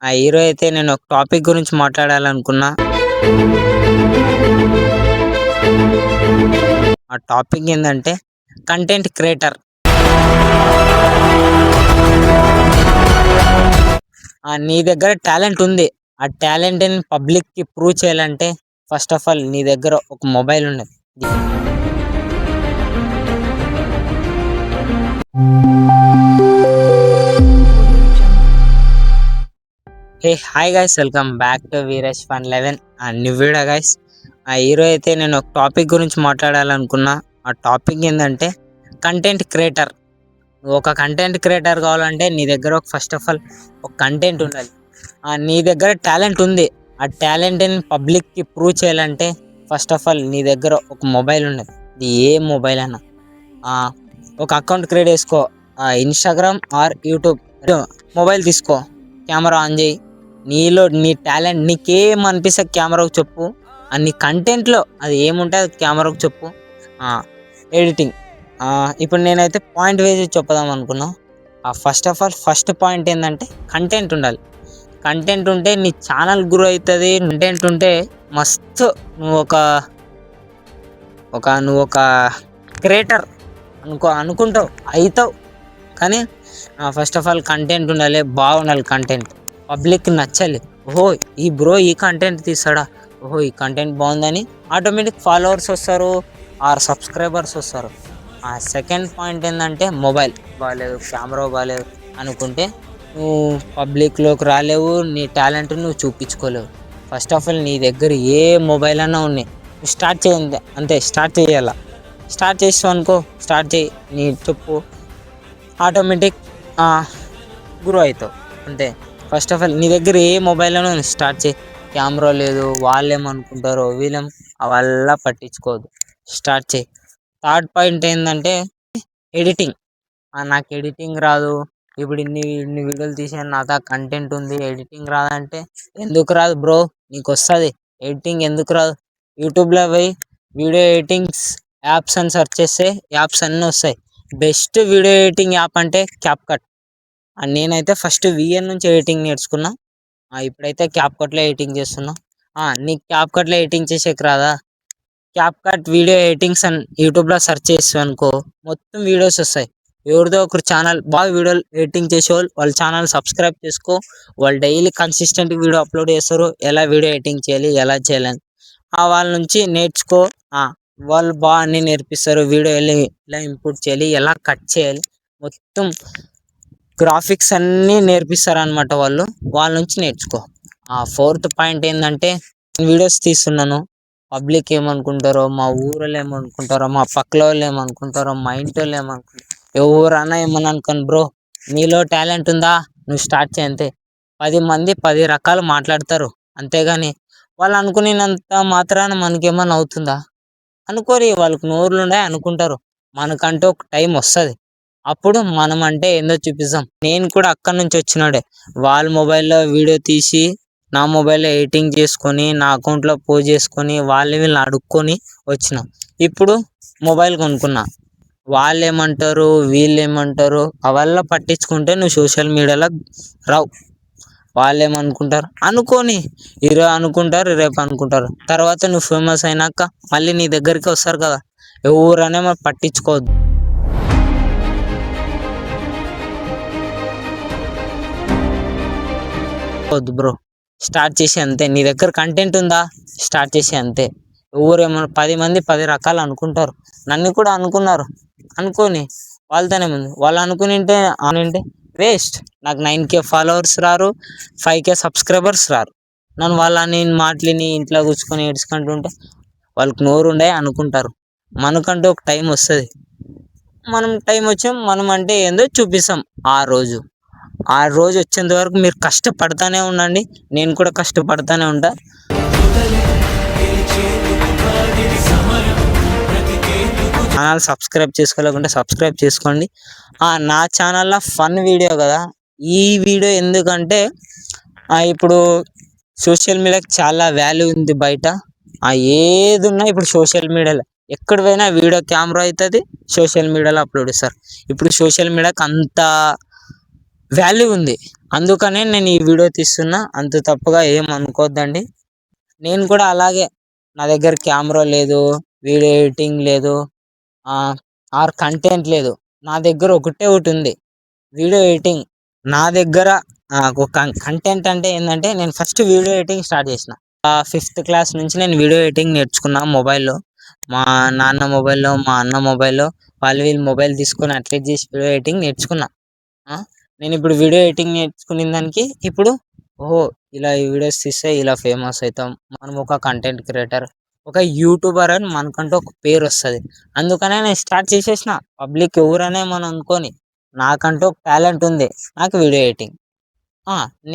Hero అయితే నేను ఒక టాపిక్ గురించి మాట్లాడాలనుకున్నా. ఆ టాపిక్ ఏందంటే కంటెంట్ క్రియేటర్. నీ దగ్గర టాలెంట్ ఉంది. ఆ టాలెంట్‌ని పబ్లిక్‌కి ప్రూవ్ చేయాలంటే ఫస్ట్ ఆఫ్ ఆల్ నీ దగ్గర ఒక మొబైల్ ఉండాలి. Hi guys, welcome back to Veeresh fun 11 new video guys. Hero అయితే నేను ఒక టాపిక్ గురించి మాట్లాడాలనుకున్నా. ఆ టాపిక్ ఏంటంటే కంటెంట్ క్రియేటర్. నువ్వు ఒక కంటెంట్ క్రియేటర్ కావాలంటే నీ దగ్గర ఫస్ట్ ఆఫ్ ఆల్ ఒక కంటెంట్ ఉండాలి. నీ దగ్గర టాలెంట్ ఉంది. ఆ టాలెంట్ని పబ్లిక్కి ప్రూవ్ చేయాలంటే ఫస్ట్ ఆఫ్ ఆల్ నీ దగ్గర ఒక మొబైల్ ఉండాలి. ఇది ఏ మొబైల్ అయినా ఒక అకౌంట్ క్రియేట్ చేసుకో. ఇన్స్టాగ్రామ్ ఆర్ యూట్యూబ్ మొబైల్ తీసుకో, కెమెరా ఆన్ చేయి. నీ టాలెంట్ నీకేం అనిపిస్తే కెమెరాకు చెప్పు. నీ కంటెంట్లో అది ఏముంటే అది కెమెరాకు చెప్పు. ఎడిటింగ్. ఇప్పుడు నేనైతే పాయింట్ వైజ్ చెప్పదాం అనుకున్నా. First of all first point ఏంటంటే కంటెంట్ ఉండాలి. కంటెంట్ ఉంటే నీ ఛానల్ గ్రో అవుతుంది. కంటెంట్ ఉంటే మస్తు నువ్వు ఒక క్రియేటర్ అనుకుంటావు, అవుతావు. కానీ ఫస్ట్ ఆఫ్ ఆల్ కంటెంట్ ఉండాలి, బాగుండాలి. కంటెంట్ పబ్లిక్కి నచ్చాలి. ఓహో ఈ బ్రో ఈ కంటెంట్ తీస్తాడా, ఓహో ఈ కంటెంట్ బాగుందని ఆటోమేటిక్ ఫాలోవర్స్ వస్తారు, ఆర్ సబ్స్క్రైబర్స్ వస్తారు. సెకండ్ పాయింట్ ఏంటంటే మొబైల్ బాగాలేదు, కెమెరా బాగాలేదు అనుకుంటే నువ్వు పబ్లిక్లోకి రాలేవు, నీ టాలెంట్ నువ్వు చూపించుకోలేవు. ఫస్ట్ ఆఫ్ ఆల్ నీ దగ్గర ఏ మొబైల్ అన్నా ఉన్నాయి, నువ్వు స్టార్ట్ చేయండి అంతే. స్టార్ట్ చేయాల, స్టార్ట్ చేసావు అనుకో, స్టార్ట్ చేయి, నీ చెప్పు, ఆటోమేటిక్ గ్రో అవుతావు అంతే. ఫస్ట్ ఆఫ్ ఆల్ నీ దగ్గర ఏ మొబైల్ అయినా స్టార్ట్ చేయి. కెమెరా లేదు, వాళ్ళు ఏమనుకుంటారో వాళ్ళ పట్టించుకోవద్దు, స్టార్ట్ చేయి. థర్డ్ పాయింట్ ఏంటంటే ఎడిటింగ్. నాకు ఎడిటింగ్ రాదు, ఇప్పుడు ఇన్ని వీడియోలు తీసాను, నాతో కంటెంట్ ఉంది, ఎడిటింగ్ రాదంటే ఎందుకు రాదు బ్రో, నీకు వస్తుంది. ఎడిటింగ్ ఎందుకు రాదు? యూట్యూబ్లో పోయి వీడియో ఎడిటింగ్స్ యాప్స్ అని సెర్చ్ చేస్తే యాప్స్ అన్నీ వస్తాయి. బెస్ట్ వీడియో ఎడిటింగ్ యాప్ అంటే క్యాప్కట్. నేనైతే ఫస్ట్ విఎన్ నుంచి ఎడిటింగ్ నేర్చుకున్నా. ఇప్పుడైతే క్యాప్కట్లో ఎడిటింగ్ చేస్తున్నా. నీకు క్యాప్కట్లో ఎడిటింగ్ చేసేకి రాదా? క్యాప్కట్ వీడియో ఎడిటింగ్స్ అని యూట్యూబ్లో సెర్చ్ చేస్తావు అనుకో, మొత్తం వీడియోస్ వస్తాయి. ఎవరిదో ఒకరు ఛానల్ బాగా వీడియోలు ఎడిటింగ్ చేసేవాళ్ళు, వాళ్ళ ఛానల్ సబ్స్క్రైబ్ చేసుకో. వాళ్ళు డైలీ కన్సిస్టెంట్ వీడియో అప్లోడ్ చేస్తారు, ఎలా వీడియో ఎడిటింగ్ చేయాలి, ఎలా చేయాలని. వాళ్ళ నుంచి నేర్చుకో. వాళ్ళు బాగా అన్నీ నేర్పిస్తారు. వీడియో ఎలా ఇంపోర్ట్ చేయాలి, ఎలా కట్ చేయాలి, మొత్తం గ్రాఫిక్స్ అన్నీ నేర్పిస్తారు అనమాట వాళ్ళ నుంచి నేర్చుకో. ఫోర్త్ పాయింట్ ఏంటంటే వీడియోస్ తీస్తున్నాను, పబ్లిక్ ఏమనుకుంటారో, మా ఊరోళ్ళు ఏమనుకుంటారో, మా పక్కల వాళ్ళు ఏమనుకుంటారో, మా ఇంటి వాళ్ళు ఏమనుకుంటారో, ఎవరన్నా ఏమని అనుకోని బ్రో, నీలో టాలెంట్ ఉందా, నువ్వు స్టార్ట్ చేయి అంతే. 10 మంది 10 రకాలు మాట్లాడతారు, అంతేగాని వాళ్ళు అనుకునేంత మాత్రాన మనకేమన్నా అవుతుందా? అనుకోరి, వాళ్ళకి నోరులుండే అనుకుంటారు. మనకంటూ ఒక టైం వస్తుంది, అప్పుడు మనం అంటే ఏందో చూపిస్తాం. నేను కూడా అక్కడి నుంచి వచ్చినాడే. వాళ్ళ మొబైల్లో వీడియో తీసి నా మొబైల్లో ఎడిటింగ్ చేసుకొని నా అకౌంట్లో పోస్ట్ చేసుకొని వీళ్ళని అడుక్కొని వచ్చిన. ఇప్పుడు మొబైల్ కొనుక్కున్నా. వాళ్ళు ఏమంటారు, వీళ్ళు ఏమంటారు, అవల్ల పట్టించుకుంటే నువ్వు సోషల్ మీడియాలో రావు. వాళ్ళు ఏమనుకుంటారు అనుకోని, ఈరోజు అనుకుంటారు, రేపు అనుకుంటారు, తర్వాత నువ్వు ఫేమస్ అయినాక మళ్ళీ నీ దగ్గరికి వస్తారు కదా. ఎవరనే మనం పట్టించుకోవద్దు. వద్దు బ్రో, స్టార్ట్ చేసి అంతే. నీ దగ్గర కంటెంట్ ఉందా, స్టార్ట్ చేసి అంతే. ఎవరేమో 10 మంది 10 రకాలు అనుకుంటారు. నన్ను కూడా అనుకున్నారు, అనుకోని వాళ్ళతోనే ముందు వాళ్ళు అనుకునింటే వేస్ట్. నాకు 9K ఫాలోవర్స్ రారు, 5K సబ్స్క్రైబర్స్ రారు. నేను మాటలిని ఇంట్లో కూర్చుకొని ఏడ్చుకుంటుంటే వాళ్ళకి నోరు ఉండే అనుకుంటారు. మనకంటూ ఒక టైం వస్తుంది, మనం టైం వచ్చాం, మనం అంటే ఏందో చూపిస్తాం. ఆ రోజు వచ్చేంత వరకు మీరు కష్టపడతానే ఉండండి, నేను కూడా కష్టపడతానే ఉంటా. ఛానల్ సబ్స్క్రైబ్ చేసుకోలేకుంటే సబ్స్క్రైబ్ చేసుకోండి. నా ఛానల్లో ఫన్ వీడియో కదా ఈ వీడియో, ఎందుకంటే ఇప్పుడు సోషల్ మీడియాకి చాలా వాల్యూ ఉంది బయట. ఏది ఉన్నా ఇప్పుడు సోషల్ మీడియాలో ఎక్కడ పోయినా వీడియో కెమెరా అవుతుంది, సోషల్ మీడియాలో అప్లోడ్ చేస్తారు. ఇప్పుడు సోషల్ మీడియాకి అంత వాల్యూ ఉంది. అందుకనే నేను ఈ వీడియో తీస్తున్నా. అంత తప్పుగా ఏం అనుకోవద్దండి. నేను కూడా అలాగే, నా దగ్గర కెమెరా లేదు, వీడియో ఎడిటింగ్ లేదు, ఆర్ కంటెంట్ లేదు. నా దగ్గర ఒకటే ఒకటి ఉంది, వీడియో ఎడిటింగ్. నా దగ్గర ఒక కంటెంట్ అంటే ఏంటంటే, నేను ఫస్ట్ వీడియో ఎడిటింగ్ స్టార్ట్ చేసిన. 5th క్లాస్ నుంచి నేను వీడియో ఎడిటింగ్ నేర్చుకున్నా మొబైల్లో. మా నాన్న మొబైల్లో, మా అన్న మొబైల్లో, వీళ్ళ మొబైల్ తీసుకొని అట్లా చేసి వీడియో ఎడిటింగ్ నేర్చుకున్నా. ఆ, నేను ఇప్పుడు వీడియో ఎడిటింగ్ నేర్చుకునే దానికి ఇప్పుడు, ఓహో, ఇలా ఈ వీడియోస్ తీస్తే ఇలా ఫేమస్ అవుతాం, మనం ఒక కంటెంట్ క్రియేటర్, ఒక యూట్యూబర్ అని మనకంటూ ఒక పేరు వస్తుంది. అందుకనే నేను స్టార్ట్ చేసేసిన. పబ్లిక్ ఎవరనే మనం అనుకొని, నాకంటూ ఒక టాలెంట్ ఉంది, నాకు వీడియో ఎడిటింగ్.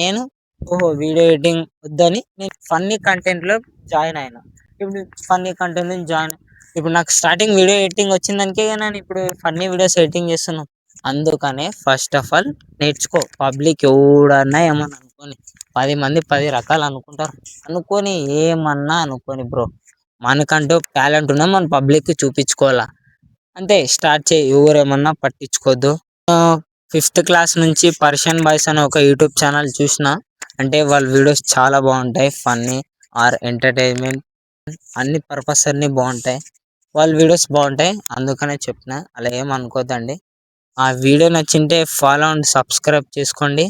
నేను, ఓహో, వీడియో ఎడిటింగ్ వద్దని నేను ఫన్నీ కంటెంట్లో జాయిన్ అయినా. ఇప్పుడు ఫన్నీ కంటెంట్ జాయిన్, ఇప్పుడు నాకు స్టార్టింగ్ వీడియో ఎడిటింగ్ వచ్చిన దానికే నేను ఇప్పుడు ఫన్నీ వీడియోస్ ఎడిటింగ్ చేస్తున్నాను. అందుకనే ఫస్ట్ ఆఫ్ ఆల్ నేర్చుకో. పబ్లిక్ ఎవడన్నా ఏమన్నా అనుకోని, 10 మంది 10 రకాలు అనుకుంటారు. అనుకొని ఏమన్నా అనుకోని బ్రో, మనకంటూ టాలెంట్ ఉన్నా మన పబ్లిక్ చూపించుకోవాలా. అంతే, స్టార్ట్ చేయి, ఎవరేమన్నా పట్టించుకోవద్దు. 5th క్లాస్ నుంచి పర్షియన్ బాయ్స్ అనే ఒక యూట్యూబ్ ఛానల్ చూసిన. అంటే వాళ్ళ వీడియోస్ చాలా బాగుంటాయి, ఫన్నీ ఆర్ ఎంటర్టైన్మెంట్, అన్ని పర్పస్ అన్ని బాగుంటాయి. వాళ్ళ వీడియోస్ బాగుంటాయి, అందుకనే చెప్పిన. అలా ఏం అనుకోద్దండి. ఆ వీడియో నచ్చింటే ఫాలో అండ్ సబ్స్క్రైబ్ చేసుకోండి.